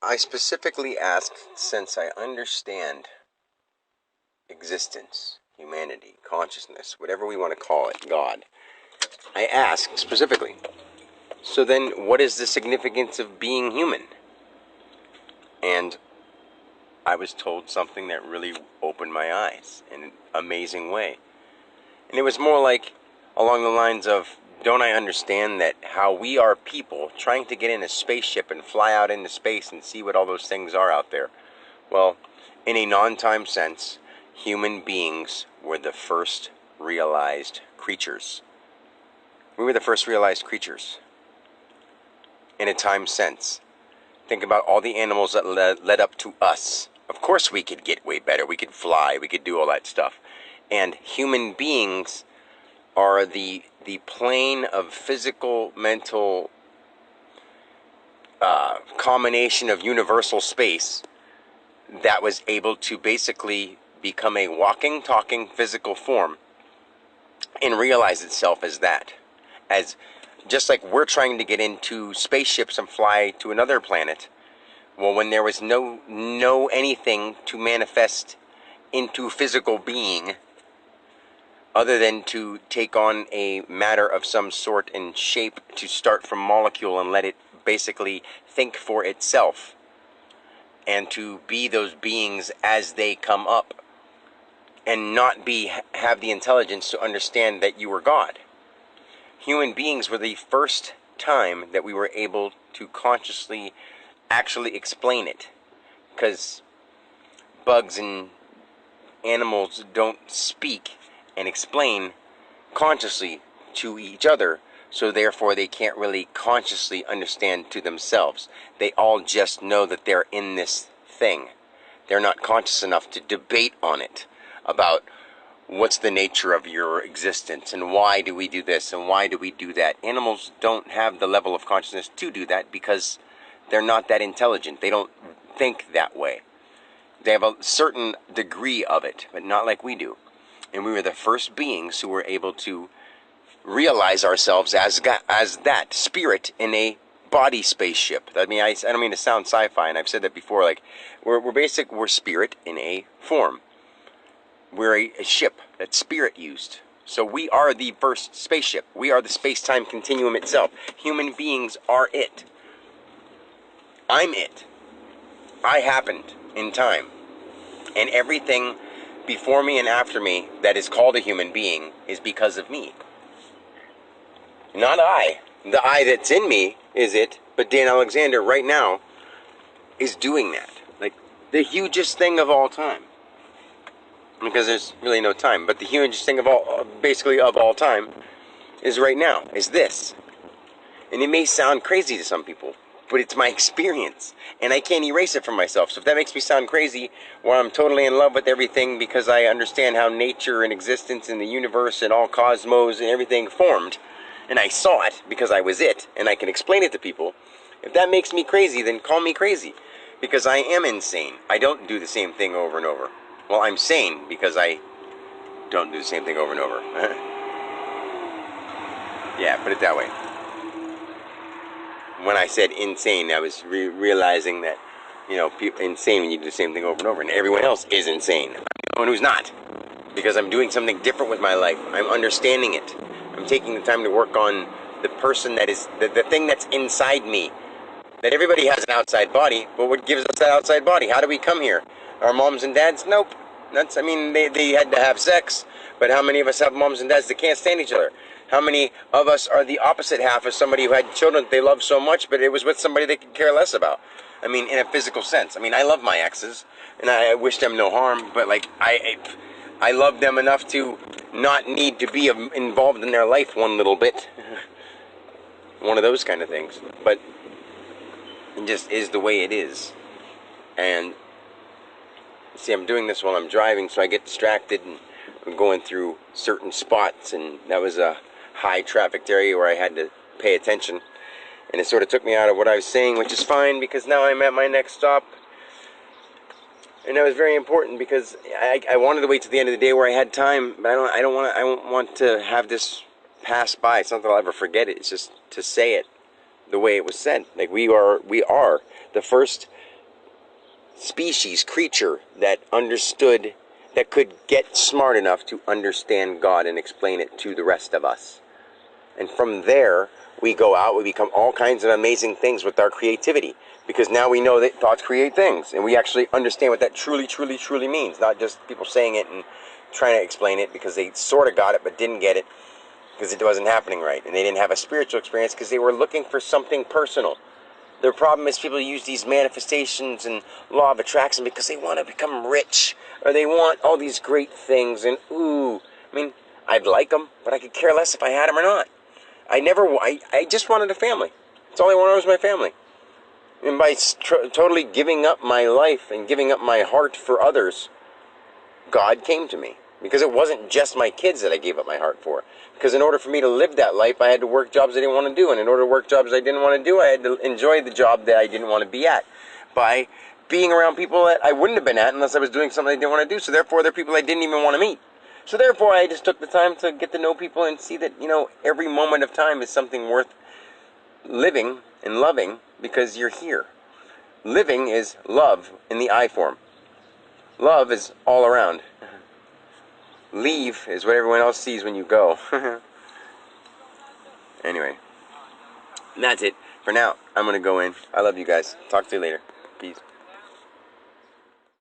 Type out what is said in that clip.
I specifically ask, since I understand existence, humanity, consciousness, whatever we want to call it, God. I ask specifically, so then what is the significance of being human? And I was told something that really opened my eyes in an amazing way. And it was more like along the lines of, don't I understand that how we are people trying to get in a spaceship and fly out into space and see what all those things are out there? Well, in a non-time sense, human beings were the first realized creatures. We were the first realized creatures. In a time sense. Think about all the animals that led up to us. Of course we could get way better. We could fly. We could do all that stuff. And human beings are the plane of physical, mental combination of universal space that was able to basically become a walking, talking physical form and realize itself as that. As just like we're trying to get into spaceships and fly to another planet. Well, when there was no anything to manifest into physical being other than to take on a matter of some sort and shape to start from molecule and let it basically think for itself and to be those beings as they come up and not have the intelligence to understand that you were God. Human beings were the first time that we were able to consciously actually explain it, because bugs and animals don't speak and explain consciously to each other, so therefore they can't really consciously understand to themselves. They all just know that they're in this thing. They're not conscious enough to debate on it, about what's the nature of your existence and why do we do this and why do we do that. Animals don't have the level of consciousness to do that because they're not that intelligent. They don't think that way. They have a certain degree of it, but not like we do. And we were the first beings who were able to realize ourselves as that spirit in a body spaceship. I mean, I don't mean to sound sci-fi, and I've said that before. Like, we're spirit in a form. We're a ship that spirit used. So we are the first spaceship. We are the space-time continuum itself. Human beings are it. I'm it. I happened in time. And everything before me and after me that is called a human being is because of me. Not I. The I that's in me is it, but Dan Alexander right now is doing that. Like, the hugest thing of all time. Because there's really no time, but the hugest thing of all time is right now, is this. And it may sound crazy to some people, but it's my experience, and I can't erase it from myself. So if that makes me sound crazy, where I'm totally in love with everything because I understand how nature and existence and the universe and all cosmos and everything formed, and I saw it because I was it, and I can explain it to people, if that makes me crazy, then call me crazy, because I am insane. I don't do the same thing over and over. Well, I'm sane because I don't do the same thing over and over. Yeah, put it that way. When I said insane, I was realizing that, people insane when you do the same thing over and over, and everyone else is insane. I'm the one who's not, because I'm doing something different with my life. I'm understanding it. I'm taking the time to work on the person that is, the thing that's inside me. That everybody has an outside body, but what gives us that outside body? How do we come here? Our moms and dads? Nope. They had to have sex, but how many of us have moms and dads that can't stand each other? How many of us are the opposite half of somebody who had children that they loved so much, but it was with somebody they could care less about? I mean, in a physical sense. I mean, I love my exes, and I wish them no harm, but like, I love them enough to not need to be involved in their life one little bit. One of those kind of things. But it just is the way it is. And see, I'm doing this while I'm driving, so I get distracted, and I'm going through certain spots, and that was a high trafficked area where I had to pay attention, and it sort of took me out of what I was saying, which is fine, because now I'm at my next stop. And that was very important, because I wanted to wait till the end of the day where I had time, but I don't want to have this pass by. It's not that I'll ever forget it. It's just to say it the way it was said. Like, we are the first species, creature that understood, that could get smart enough to understand God and explain it to the rest of us. And from there, we go out, we become all kinds of amazing things with our creativity. Because now we know that thoughts create things. And we actually understand what that truly, truly, truly means. Not just people saying it and trying to explain it because they sort of got it but didn't get it because it wasn't happening right. And they didn't have a spiritual experience because they were looking for something personal. The problem is people use these manifestations and law of attraction because they want to become rich. Or they want all these great things. And ooh, I mean, I'd like them, but I could care less if I had them or not. I just wanted a family. That's all I wanted was my family. And by totally giving up my life and giving up my heart for others, God came to me. Because it wasn't just my kids that I gave up my heart for. Because in order for me to live that life, I had to work jobs I didn't want to do. And in order to work jobs I didn't want to do, I had to enjoy the job that I didn't want to be at. By being around people that I wouldn't have been at unless I was doing something I didn't want to do. So therefore, they're people I didn't even want to meet. So therefore, I just took the time to get to know people and see that, every moment of time is something worth living and loving because you're here. Living is love in the I form. Love is all around. Leave is what everyone else sees when you go. Anyway, that's it. For now, I'm going to go in. I love you guys. Talk to you later. Peace.